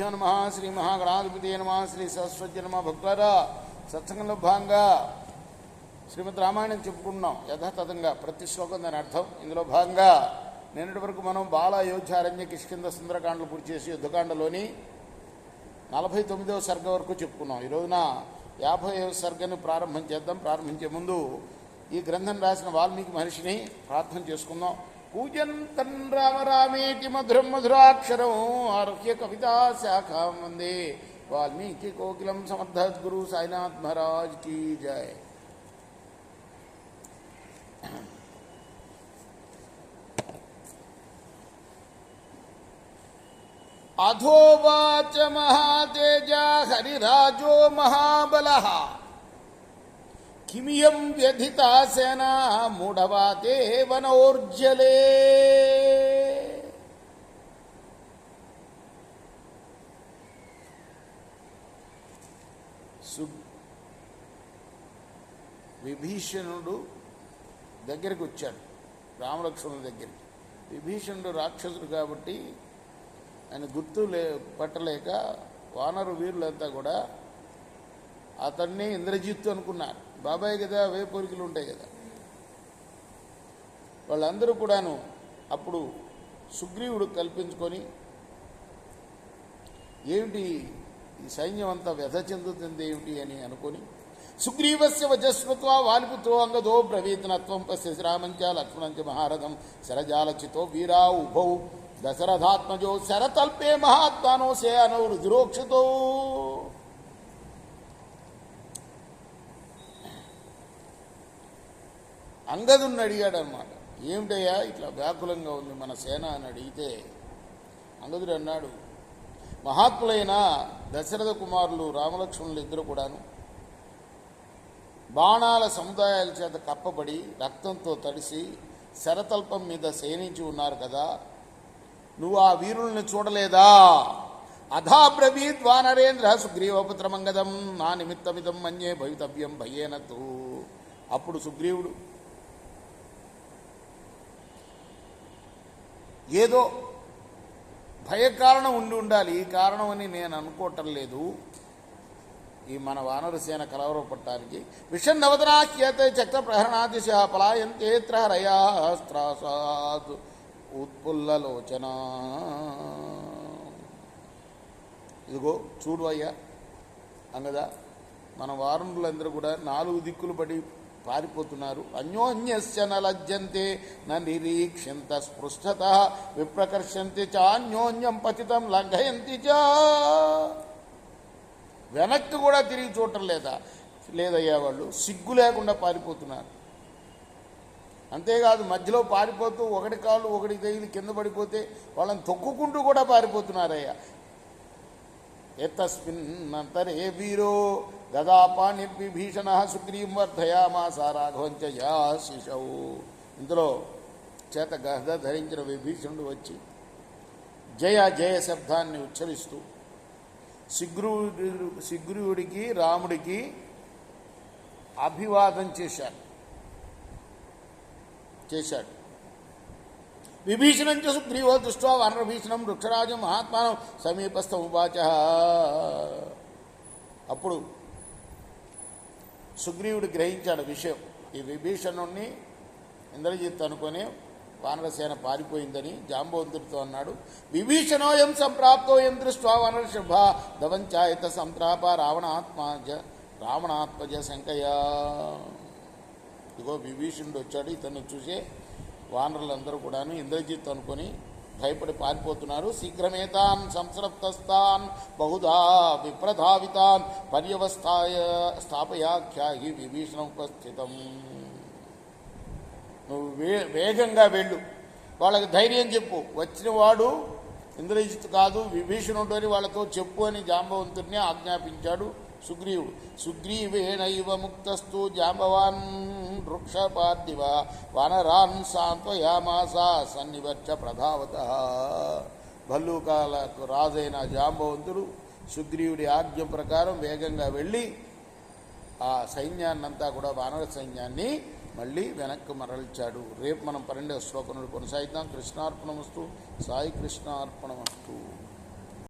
శ్రీగురుభ్యో నమ. శ్రీ మహాగణాధిపతి నమ. శ్రీ సరస్వతి నమ. భక్తులారా, సత్సంగంలో భాగంగా శ్రీమద్ రామాయణం చెప్పుకుంటున్నాం యథాతథంగా. ప్రతి శ్లోకం దాని అర్థం. ఇందులో భాగంగా నిన్నటి వరకు మనం బాల అయోధ్య అరణ్య కిష్కింద సుందరకాండలు పూర్తి చేసి యుద్ధకాండలోని 49వ సర్గ వరకు చెప్పుకున్నాం. ఈ రోజున 50వ సర్గను ప్రారంభం చేద్దాం. ప్రారంభించే ముందు ఈ గ్రంథం రాసిన వాల్మీకి మహర్షిని ప్రార్థన చేసుకుందాం. పూజంతం రామ రామేతి మధురం మధురాక్షరం ఆరోగ్య కవితా శాఖాం వందే వాల్మీకి కోకిలం సమర్థద్గురు సాయినాథ్ మహారాజ్ కీ జయ. అధోవాచ మహాతేజ హరిరాజో మహాబలః కిమియం వ్యధితా సేనా మూఢవాతే వనోర్జలే. విభీషణుడు దగ్గరికి వచ్చాడు, రామలక్ష్మణుల దగ్గరికి. విభీషణుడు రాక్షసుడు కాబట్టి ఆయన గుర్తు పట్టలేక వానర వీరులంతా కూడా అతన్ని ఇంద్రజిత్తు అనుకున్నారు. బాబాయ్ కదా, వేపూరికలు ఉంటాయి కదా, వాళ్ళందరూ కూడాను అప్పుడు సుగ్రీవుడు కల్పించుకొని ఏమిటి ఈ సైన్యం అంతా వ్యధ చెందుతుంది ఏమిటి అని అనుకొని సుగ్రీవస్య వజస్మృత్వా వాలిపుత్రో అంగదో బ్రవీతనత్వం పశ్య రామంచ లక్ష్మణంచ మహారథం శరజాలచితో వీరా ఉభౌ దశరథాత్మజో శరతల్పే మహాత్మానో సేనో రుధిరోక్షితో. అంగదుని అడిగాడు అనమాట, ఏమిటయ్యా ఇట్లా వ్యాకులంగా ఉంది మన సేన అని అడిగితే అంగదుడు అన్నాడు, మహాత్ములైన దశరథ కుమారులు రామలక్ష్మణులు ఇద్దరు కూడాను బాణాల సముదాయాల చేత కప్పబడి రక్తంతో తడిసి శరతల్పం మీద శయనించి ఉన్నారు కదా, నువ్వు ఆ వీరుల్ని చూడలేదా? అధాబ్రవీద్ వానరేంద్ర సుగ్రీవపుత్రమంగదం నా నిమిత్తమిదం మన్యే భవితవ్యం భయేనతు. అప్పుడు సుగ్రీవుడు ఏదో భయకారణం ఉండాలి, ఈ కారణం అని నేను అనుకోవటం లేదు. ఈ మన వానరసేన కలవరపడటానికి విషన్నవదనాఖ్యతే చక్ర ప్రహరణాదిశ పలాయంతేత్ర హరయాస్త్రాసాద్ ఉత్పుల్లలోచన. ఇదిగో చూడు అయ్యా అంగదా, మన వానరులందరూ కూడా 4 దిక్కులు పడి పారిపోతున్నారు. అన్యోన్యస్య న లజ్జంతే న నిరీక్షంత స్పృష్టత విప్రకర్షంతి చ అన్యోన్యం పతితం లంఘయంతి చ. వెనక్కి కూడా తిరిగి చూడటం లేదయ్యా, వాళ్ళు సిగ్గు లేకుండా పారిపోతున్నారు. అంతేకాదు మధ్యలో పారిపోతూ ఒకటి కాళ్ళు ఒకటి తగిలి కింద పడిపోతే వాళ్ళని తొక్కుకుంటూ కూడా పారిపోతున్నారయ్యా. ఎత్తస్మిన్నంతరే వీరో గదాపాణిర్విభీషణ సుగ్రీవం వర్ధయామాస రాఘవంచ యా శిశౌ. ఇందులో చేత గద ధరించిన విభీషణుడు వచ్చి జయ జయ శబ్దాన్ని ఉచ్చరిస్తూ సుగ్రీవుడికి రాముడికి అభివాదం చేశాడు. విభీషణం చ సుగ్రీవో దృష్ట్వా వానరభీషణం వృక్షరాజం మహాత్మానం సమీపస్థమువాచ. అప్పుడు సుగ్రీవుడు గ్రహించాడు విషయం. ఈ విభీషణుణ్ణి ఇంద్రజిత్ అనుకుని వానరసేన పారిపోయిందని జాంబవంతుడితో అన్నాడు. విభీషణోయం సంప్రాప్తోయం దృష్ట్వా వానరశుభ దవంచాయత సంత్రాప రావణాత్మజ శంకయా. ఇదిగో విభీషణుడు వచ్చాడు, ఇతను చూసే వానరులందరూ కూడాను ఇంద్రజిత్ అనుకొని భయపడి పారిపోతున్నారు. శీఘ్రమేతాన్ సంస్రప్తస్తాన్ బహుధా విప్రధావితాన్ పర్యవస్థాయ స్థాపయాఖ్యాహి విభీషణ ఉపస్థితం. నువ్వు వేగంగా వెళ్ళు, వాళ్ళకి ధైర్యం చెప్పు, వచ్చిన వాడు ఇంద్రజిత్ కాదు విభీషణుడు అని వాళ్ళతో చెప్పు అని జాంబవంతుడిని ఆజ్ఞాపించాడు సుగ్రీవుడు. సుగ్రీవేణైవ ముక్తస్తు జాంబవాన్ వృక్షపార్థివ వానరాన్ సాంత్వయామాస సన్నివర్చ ప్రధావత. భల్లూకాలకు రాజైన జాంబవంతుడు సుగ్రీవుడి ఆజ్ఞ ప్రకారం వేగంగా వెళ్ళి ఆ సైన్యాన్నంతా కూడా వానర సైన్యాన్ని మళ్ళీ వెనక్కి మరల్చాడు. రేపు మనం 12వ శ్లోకం నుండి కొనసాగిద్దాం. కృష్ణార్పణమస్తు. సాయి కృష్ణార్పణమస్తు.